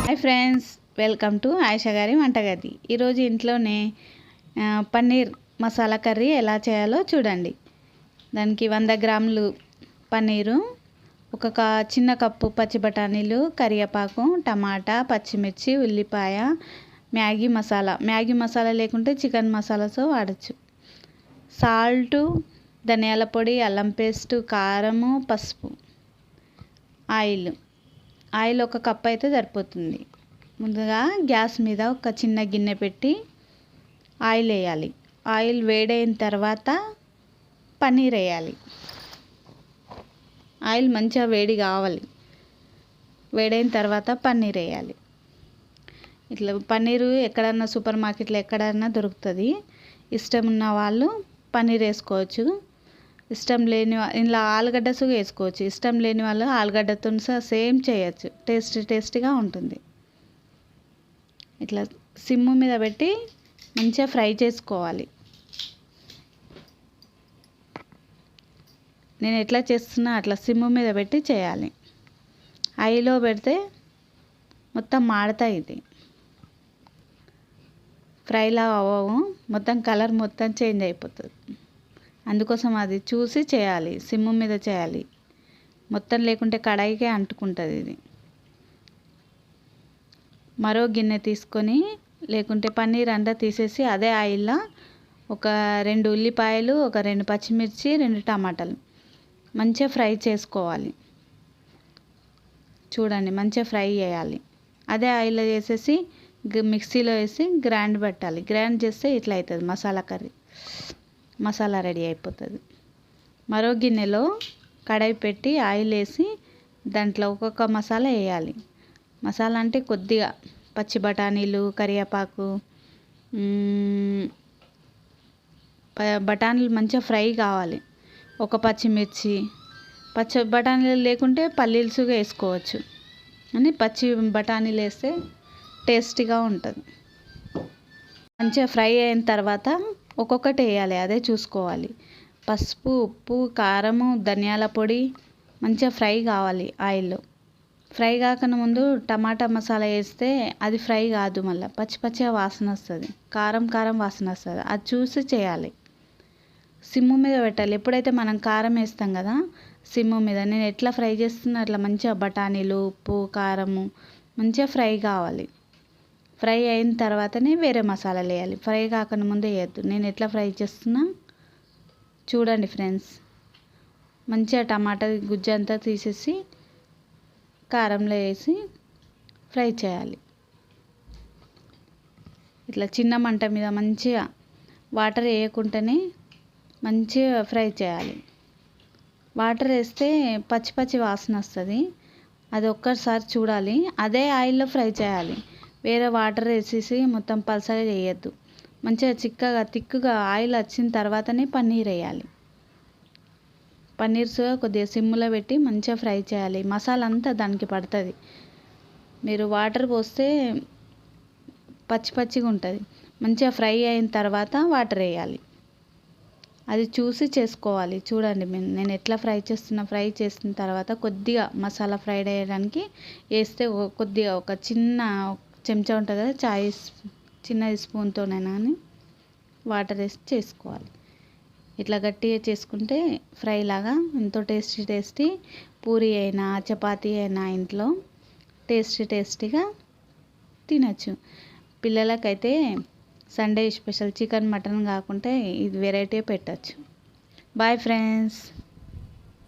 Hi friends, welcome to Ayesha గారి వంటగది. ఈరోజు ఇంట్లోనే పన్నీర్ మసాలా కర్రీ ఎలా చేయాలో చూడండి. దానికి 100 గ్రాములు పన్నీరు, ఒక చిన్న కప్పు పచ్చి బఠానీలు, కరివేపాకు, టమాటా, పచ్చిమిర్చి, ఉల్లిపాయ, మ్యాగీ మసాలా లేకుంటే చికెన్ మసాలాతో వాడచ్చు. సాల్టు, ధనియాల పొడి, అల్లం పేస్టు, కారము, పసుపు, ఆయిల్ ఒక కప్ అయితే సరిపోతుంది. ముందుగా గ్యాస్ మీద ఒక చిన్న గిన్నె పెట్టి ఆయిల్ వేయాలి. ఆయిల్ వేడైన తర్వాత పన్నీర్ వేయాలి. ఆయిల్ మంచిగా వేడి కావాలి. వేడైన తర్వాత పన్నీర్ వేయాలి. ఇట్లా పన్నీరు ఎక్కడన్నా సూపర్ మార్కెట్లో ఎక్కడన్నా దొరుకుతుంది. ఇష్టం ఉన్న వాళ్ళు పన్నీర్ వేసుకోవచ్చు. ఇష్టం లేని ఇందులో ఆలుగడ్డ సుగా వేసుకోవచ్చు. ఇష్టం లేని వాళ్ళు ఆలుగడ్డతో సేమ్ చేయొచ్చు. టేస్టీగా ఉంటుంది. ఇట్లా సిమ్ మీద పెట్టి మంచిగా ఫ్రై చేసుకోవాలి. నేను ఎట్లా చేస్తున్నా అట్లా సిమ్ మీద పెట్టి చేయాలి. హైలో పెడితే మొత్తం మాడతాయి. ఇది ఫ్రైలా అవ్వవు, మొత్తం కలర్ మొత్తం చేంజ్ అయిపోతుంది. అందుకోసం అది చూసి చేయాలి. సిమ్ మీద చేయాలి. మొత్తం లేకుంటే కడాయికే అంటుకుంటుంది. ఇది మరో గిన్నె తీసుకొని, లేకుంటే పన్నీర్ అంతా తీసేసి అదే ఆయిల్లో ఒక 2 ఉల్లిపాయలు, ఒక 2 పచ్చిమిర్చి, 2 టమాటాలు మంచిగా ఫ్రై చేసుకోవాలి. చూడండి, మంచిగా ఫ్రై చేయాలి. అదే ఆయిల్లో వేసేసి మిక్సీలో వేసి గ్రైండ్ పెట్టాలి. గ్రైండ్ చేస్తే ఇట్లా అవుతుంది మసాలా కర్రీ. మసాలా రెడీ అయిపోతుంది. మరో గిన్నెలో కడాయి పెట్టి ఆయిల్ వేసి దాంట్లో ఒక్కొక్క మసాలా వేయాలి. మసాలా అంటే కొద్దిగా పచ్చి బఠానీలు, కరివేపాకు, బఠానీలు మంచిగా ఫ్రై కావాలి. ఒక పచ్చిమిర్చి, పచ్చి బఠానీలు లేకుంటే పల్లీలు సుగా వేసుకోవచ్చు. అని పచ్చి బఠానీలు వేస్తే టేస్టీగా ఉంటుంది. మంచిగా ఫ్రై అయిన తర్వాత ఒక్కొక్కటి వేయాలి. అదే చూసుకోవాలి. పసుపు, ఉప్పు, కారము, ధనియాల పొడి మంచిగా ఫ్రై కావాలి. ఆయిల్లో ఫ్రై కాకుండా ముందు టమాటా మసాలా వేస్తే అది ఫ్రై కాదు, మళ్ళీ పచ్చిగా వాసన వస్తుంది. కారం వాసన వస్తుంది. అది చూసి చేయాలి. సిమ్ మీద పెట్టాలి. ఎప్పుడైతే మనం కారం వేస్తాం కదా, సిమ్ మీద నేను ఎట్లా ఫ్రై చేస్తున్నా అట్లా మంచిగా బఠానీలు, ఉప్పు, కారము మంచిగా ఫ్రై కావాలి. ఫ్రై అయిన తర్వాతనే వేరే మసాలాలు వేయాలి. ఫ్రై కాకుండా ముందే వేయద్దు. నేను ఎట్లా ఫ్రై చేస్తున్నా చూడండి ఫ్రెండ్స్. మంచిగా టమాటా గుజ్జు అంతా తీసేసి కారంలో వేసి ఫ్రై చేయాలి. ఇట్లా చిన్న మంట మీద మంచిగా వాటర్ వేయకుండానే మంచిగా ఫ్రై చేయాలి. వాటర్ వేస్తే పచ్చి వాసన వస్తుంది. అది ఒక్కసారి చూడాలి. అదే ఆయిల్లో ఫ్రై చేయాలి. వేరే వాటర్ వేసేసి మొత్తం పలసగా చేయొద్దు. మంచిగా తిక్కుగా ఆయిల్ వచ్చిన తర్వాతనే పన్నీర్ వేయాలి. పన్నీర్ కొద్దిగా సిమ్లో పెట్టి మంచిగా ఫ్రై చేయాలి. మసాలా అంతా దానికి పడుతుంది. మీరు వాటర్ పోస్తే పచ్చిగా ఉంటుంది. మంచిగా ఫ్రై అయిన తర్వాత వాటర్ వేయాలి. అది చూసి చేసుకోవాలి. చూడండి, నేను ఎట్లా ఫ్రై చేసిన తర్వాత కొద్దిగా మసాలా ఫ్రై అయ్యడానికి వేస్తే కొద్దిగా ఒక చిన్న చెంచా ఉంటుంది కదా, చిన్న స్పూన్తోనైనా అని వాటర్ వేసి చేసుకోవాలి. ఇట్లా గట్టిగా చేసుకుంటే ఫ్రై లాగా ఎంతో టేస్టీ పూరి అయినా చపాతీ అయినా ఇంట్లో టేస్టీగా తినచ్చు. పిల్లలకైతే సండే స్పెషల్ చికెన్, మటన్ కాకుంటే ఇది వెరైటీ పెట్టచ్చు. Boy friends.